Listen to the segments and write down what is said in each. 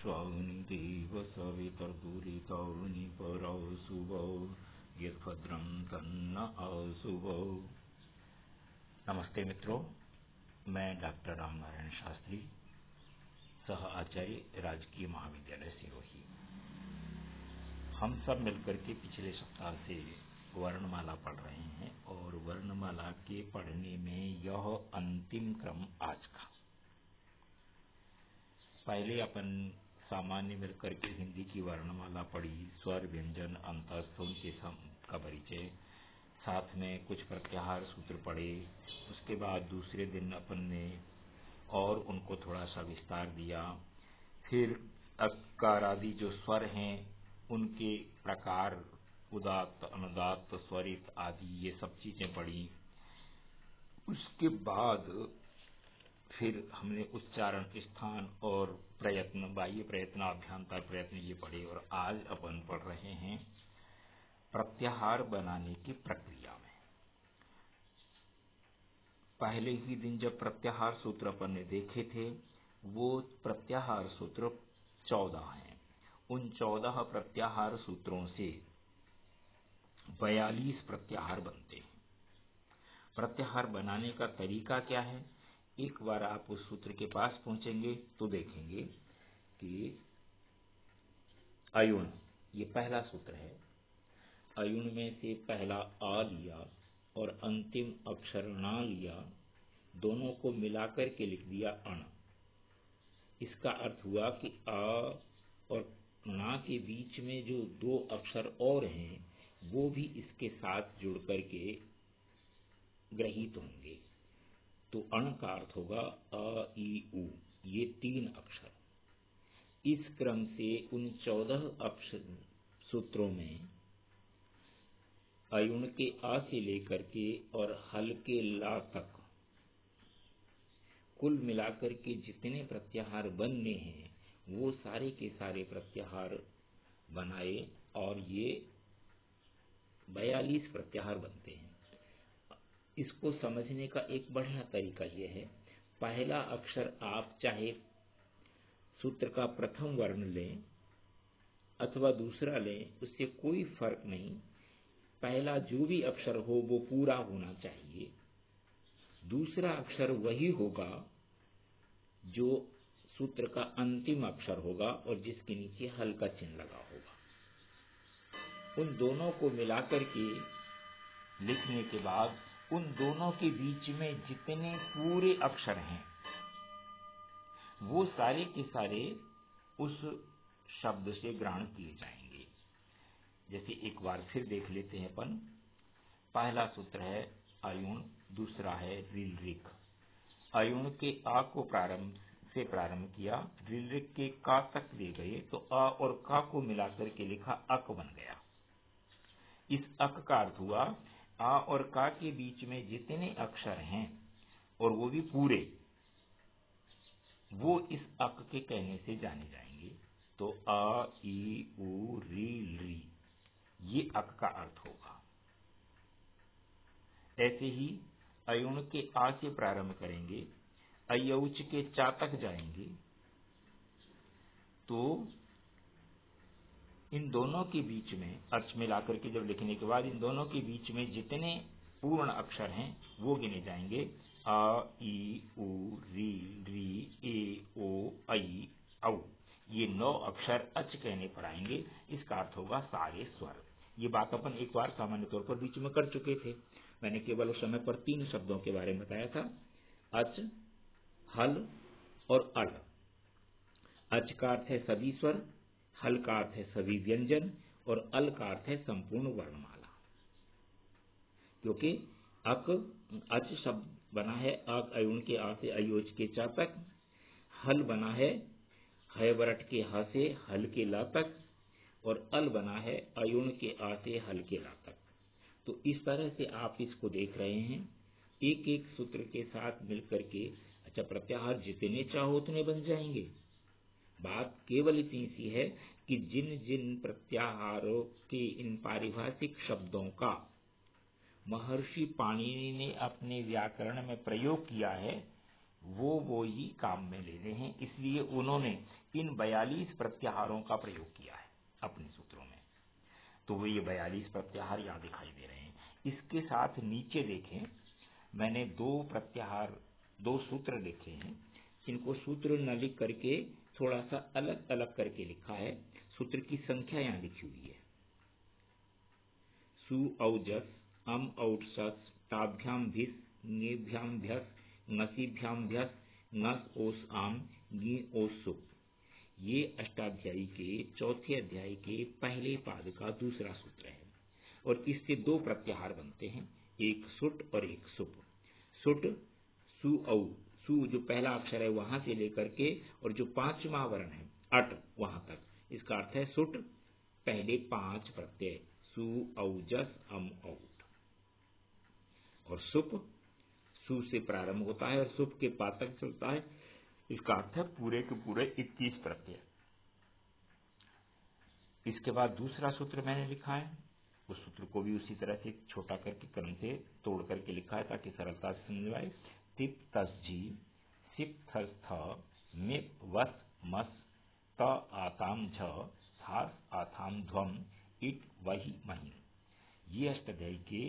स्वनिदेव सवितर्दुरितौनि परौ शुभौ यद्भद्रं तन्न अशुभौ। नमस्ते मित्रों, मैं डॉक्टर रामनारायण शास्त्री, सह आचार्य राजकीय महाविद्यालय सिरोही। हम सब मिलकर के पिछले सप्ताह से वर्णमाला पढ़ रहे हैं और वर्णमाला के पढ़ने में यह अंतिम क्रम आज का। पहले अपन सामान्य मिलकर के हिंदी की वर्णमाला पढ़ी, स्वर व्यंजन अंतस्थ के का परिचय, साथ में कुछ प्रत्याहार सूत्र पढ़े। उसके बाद दूसरे दिन अपन ने और उनको थोड़ा सा विस्तार दिया। फिर अकार आदि जो स्वर हैं उनके प्रकार, उदात्त अनुदात्त स्वरित आदि ये सब चीजें पढ़ी। उसके बाद फिर हमने उच्चारण स्थान और प्रयत्न, बाह्य प्रयत्न, अभ्यंतर प्रयत्न ये पढ़े। और आज अपन पढ़ रहे हैं प्रत्याहार बनाने की प्रक्रिया में। पहले ही दिन जब प्रत्याहार सूत्र अपन ने देखे थे, वो प्रत्याहार सूत्र 14 हैं। उन 14 प्रत्याहार सूत्रों से 42 प्रत्याहार बनते हैं। प्रत्याहार बनाने का तरीका क्या है? एक बार आप उस सूत्र के पास पहुंचेंगे तो देखेंगे कि अयुण, ये पहला सूत्र है। अयुण में से पहला आ लिया और अंतिम अक्षर ना लिया, दोनों को मिलाकर के लिख दिया अण। इसका अर्थ हुआ कि आ और ना के बीच में जो दो अक्षर और हैं वो भी इसके साथ जुड़ करके ग्रहित होंगे। तो अण का अर्थ होगा अ ई उ, ये 3 अक्षर। इस क्रम से उन 14 अक्षर सूत्रों में अयुण के आ से लेकर के और हल के ला तक कुल मिलाकर के जितने प्रत्याहार बनने हैं वो सारे के सारे प्रत्याहार बनाए और ये 42 प्रत्याहार बनते हैं। इसको समझने का एक बढ़िया तरीका यह है, पहला अक्षर आप चाहे सूत्र का प्रथम वर्ण लें अथवा दूसरा लें, उससे कोई फर्क नहीं। पहला जो भी अक्षर हो वो पूरा होना चाहिए। दूसरा अक्षर वही होगा जो सूत्र का अंतिम अक्षर होगा और जिसके नीचे हल का चिन्ह लगा होगा। उन दोनों को मिलाकर के लिखने के बाद उन दोनों के बीच में जितने पूरे अक्षर हैं वो सारे के सारे उस शब्द से ग्रहण किए जाएंगे। जैसे एक बार फिर देख लेते हैं अपन। पहला सूत्र है अयुण, दूसरा है ऋलृक। अयुण के आ को प्रारंभ किया, ऋलृक के का तक ले गए तो आ और का को मिलाकर के लिखा अक बन गया। इस अक का अर्थ हुआ आ और का के बीच में जितने अक्षर हैं और वो भी पूरे, वो इस अक के कहने से जाने जाएंगे। तो आ ई उ री ली, ये अक का अर्थ होगा। ऐसे ही अयुण के आ से प्रारंभ करेंगे, अयौच के चा तक जाएंगे तो इन दोनों के बीच में अर्थ मिलाकर के जब लिखने के बाद इन दोनों के बीच में जितने पूर्ण अक्षर हैं वो गिने जाएंगे। आ ई उ री री ए ओ ऐ औ, ये 9 अक्षर अच कहने पर आएंगे। इसका अर्थ होगा सारे स्वर। ये बात अपन एक बार सामान्य तौर पर बीच में कर चुके थे। मैंने केवल उस समय पर 3 शब्दों के बारे में बताया था, अच, हल और अल। अच का अर्थ है सभी स्वर, हल का अर्थ है सभी व्यंजन और अल का अर्थ है संपूर्ण वर्णमाला। क्योंकि अच शब्द बना है अयुण के आ से अयोच के चा तक, हल बना है हयवरट के ह से हल के ला तक और अल बना है अयुण के आ से हल के ला तक। तो इस तरह से आप इसको देख रहे हैं, एक एक सूत्र के साथ मिलकर के अच्छा प्रत्याहार जितने चाहो उतने बन जाएंगे। बात केवल इतनी सी है कि जिन जिन प्रत्याहारों के इन पारिभाषिक शब्दों का महर्षि पाणिनि ने अपने व्याकरण में प्रयोग किया है वो ही काम में लेने हैं। इसलिए उन्होंने इन 42 प्रत्याहारों का प्रयोग किया है अपने सूत्रों में। तो वो ये 42 प्रत्याहार यहाँ दिखाई दे रहे हैं। इसके साथ नीचे देखें, मैंने दो सूत्र लिखे हैं। इनको सूत्र न लिख करके थोड़ा सा अलग अलग करके लिखा है। सूत्र की संख्या यहाँ लिखी हुई है। सु औजस अम औटसस ताभ्याम भिस ङेभ्याम भ्यस ङसीभ्याम भ्यस ङस ओस आम ङी ओस सुप। ये अष्टाध्यायी के चौथे अध्याय के पहले पाद का दूसरा सूत्र है और इससे दो प्रत्याहार बनते हैं, एक सुट और एक सुप। सुट सु औ, सु जो पहला अक्षर है वहां से लेकर के और जो पांचवा वर्ण है अट वहां तक, इसका अर्थ है सुट पहले 5 प्रत्यय सु औजस अम औट। और सुप सु से प्रारंभ होता है और सुप के पाद तक चलता है, इसका अर्थ है पूरे के पूरे 21 प्रत्यय। इसके बाद दूसरा सूत्र मैंने लिखा है, उस सूत्र को भी उसी तरह से छोटा करके क्रम से तोड़ करके लिखा है ताकि सरलता से समझ आए। तिप तस जी सिप थस थ मिप वस मस त आताम झ थास आथाम ध्वम इट वही मही। ये अष्टाध्यायी के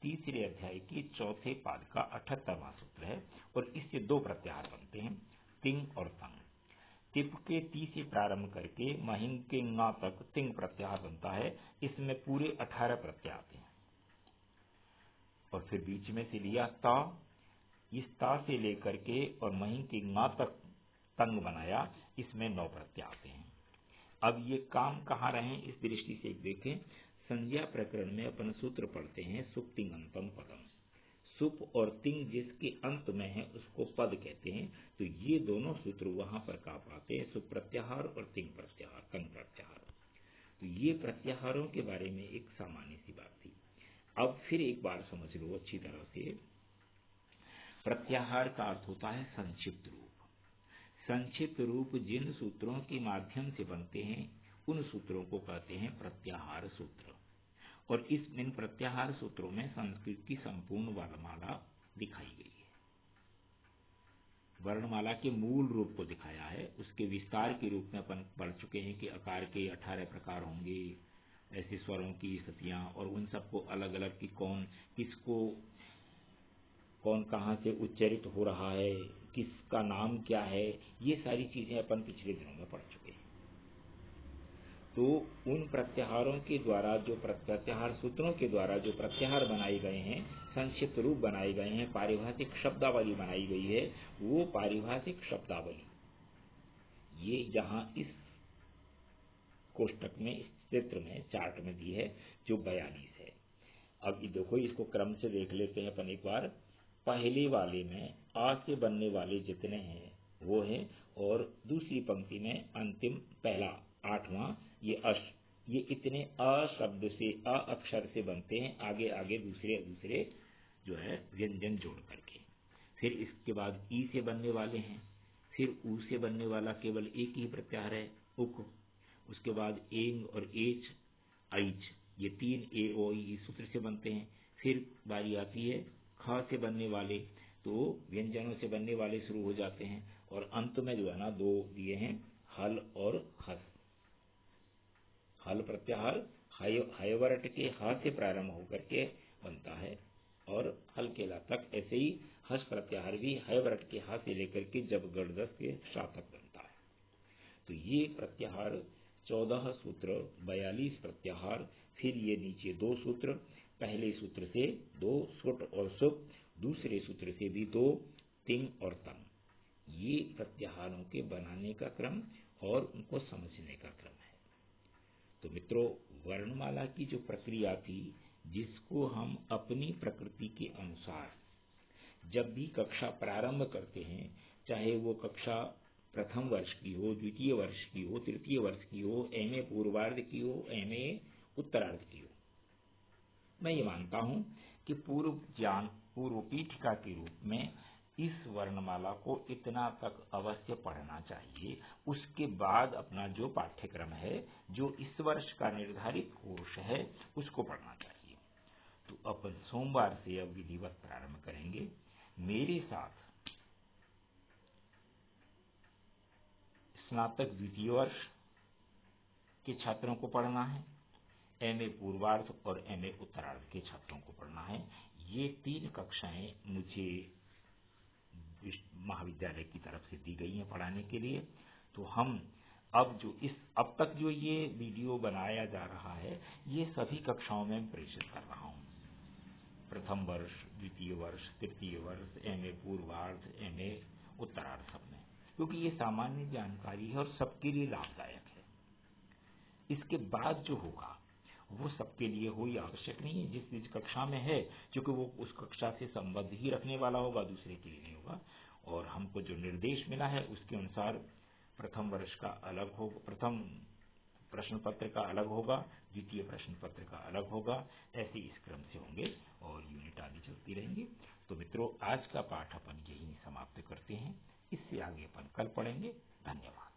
तीसरे अध्याय के चौथे पाद का 78वां सूत्र है और इससे दो प्रत्याहार बनते हैं, तिंग और तंग। तिप के ती से प्रारंभ करके महिंग के ङा तक तिंग प्रत्याहार बनता है। इसमें पूरे 18 प्रत्यय आते हैं और फिर बीच में से लिया ता, इस ता से लेकर के और महिंग के ङा तक तंग बनाया, इसमें 9 प्रत्यय आते हैं। अब ये काम कहाँ रहे इस दृष्टि से देखें। संज्ञा प्रकरण में अपन सूत्र पढ़ते हैं सुप तिंग अंतम पदम। सुप और तिंग जिसके अंत में है उसको पद कहते हैं। तो ये दोनों सूत्र वहां पर काम आते हैं, सुप प्रत्याहार और तिंग प्रत्याहार, तंग प्रत्याहार। तो ये प्रत्याहारों के बारे में एक सामान्य सी बात थी। अब फिर एक बार समझ लो अच्छी तरह से। प्रत्याहार का अर्थ होता है संक्षिप्त रूप। संक्षिप्त रूप जिन सूत्रों के माध्यम से बनते हैं उन सूत्रों को कहते हैं प्रत्याहार सूत्र। और इन प्रत्याहार सूत्रों में संस्कृत की संपूर्ण वर्णमाला दिखाई गई है। वर्णमाला के मूल रूप को दिखाया है, उसके विस्तार के रूप में अपन पढ़ चुके हैं कि आकार के 18 प्रकार होंगे, ऐसे स्वरों की स्थितियां और उन सबको अलग अलग की कौन कहाँ से उच्चरित हो रहा है, किसका नाम क्या है, ये सारी चीजें अपन पिछले दिनों में पढ़ चुके हैं। तो उन प्रत्याहारों के द्वारा जो प्रत्याहार सूत्रों के द्वारा जो प्रत्याहार बनाए गए हैं, संक्षिप्त रूप बनाए गए हैं, पारिभाषिक शब्दावली बनाई गई है, वो पारिभाषिक शब्दावली ये यहाँ इस कोष्टक में, इस चित्र में, चार्ट में दी है जो 42 है। अब देखो इसको क्रम से देख लेते हैं अपन एक बार। पहले वाले में आ से बनने वाले जितने हैं वो है और दूसरी पंक्ति में अंतिम पहला 8वां ये अश, ये इतने अ शब्द से अ अक्षर से बनते हैं, आगे आगे दूसरे दूसरे जो है व्यंजन जोड़ करके। फिर इसके बाद ई से बनने वाले हैं, फिर ऊ से बनने वाला केवल एक ही प्रत्याहार है उक। उसके बाद एंग और एच ऐच, ये 3 ए ओ ई सूत्र से बनते हैं। फिर बारी आती है ख से बनने वाले, तो व्यंजनों से बनने वाले शुरू हो जाते हैं और अंत में जो है ना 2 दिए हैं हल और हस। हल प्रत्याहार हयवरट के ह से प्रारंभ होकर के बनता है और हल के ला तक। ऐसे ही हस प्रत्याहार भी हयवरट के ह से लेकर के जब गणदस के शा तक बनता है। तो ये प्रत्याहार 14 सूत्र, 42 प्रत्याहार। फिर ये नीचे 2 सूत्र, पहले सूत्र से 2 सुट और सुप, दूसरे सूत्र से भी 2 तिंग और तंग। ये प्रत्याहारों के बनाने का क्रम और उनको समझने का क्रम है। तो मित्रों, वर्णमाला की जो प्रक्रिया थी, जिसको हम अपनी प्रकृति के अनुसार जब भी कक्षा प्रारंभ करते हैं, चाहे वो कक्षा प्रथम वर्ष की हो, द्वितीय वर्ष की हो, तृतीय वर्ष की हो, एमए पूर्वार्ध की हो, एमए उत्तरार्ध की हो, मैं ये मानता हूं कि पूर्व पीठिका के रूप में इस वर्णमाला को इतना तक अवश्य पढ़ना चाहिए। उसके बाद अपना जो पाठ्यक्रम है, जो इस वर्ष का निर्धारित कोर्स है, उसको पढ़ना चाहिए। तो अपन सोमवार से अब विधिवत प्रारंभ करेंगे। मेरे साथ स्नातक द्वितीय वर्ष के छात्रों को पढ़ना है, एमए पूर्वार्ध और एमए उत्तरार्ध के छात्रों को पढ़ना है। ये 3 कक्षाएं मुझे महाविद्यालय की तरफ से दी गई हैं पढ़ाने के लिए। तो हम अब तक जो ये वीडियो बनाया जा रहा है, ये सभी कक्षाओं में प्रेषित कर रहा हूँ। प्रथम वर्ष, द्वितीय वर्ष, तृतीय वर्ष, एमए पूर्वार्ध, एमए उत्तरार्ध सब में, क्योंकि ये सामान्य जानकारी है और सबके लिए लाभदायक है। इसके बाद जो होगा वो सबके लिए हो ये आवश्यक नहीं है। जिस कक्षा में है, क्योंकि वो उस कक्षा से संबंध ही रखने वाला होगा, दूसरे के लिए नहीं होगा। और हमको जो निर्देश मिला है उसके अनुसार प्रथम वर्ष का अलग होगा, प्रथम प्रश्न पत्र का अलग होगा, द्वितीय प्रश्न पत्र का अलग होगा, ऐसे इस क्रम से होंगे और यूनिट आगे चलती रहेंगी। तो मित्रों, आज का पाठ अपन यही समाप्त करते हैं। इससे आगे अपन कल पढ़ेंगे। धन्यवाद।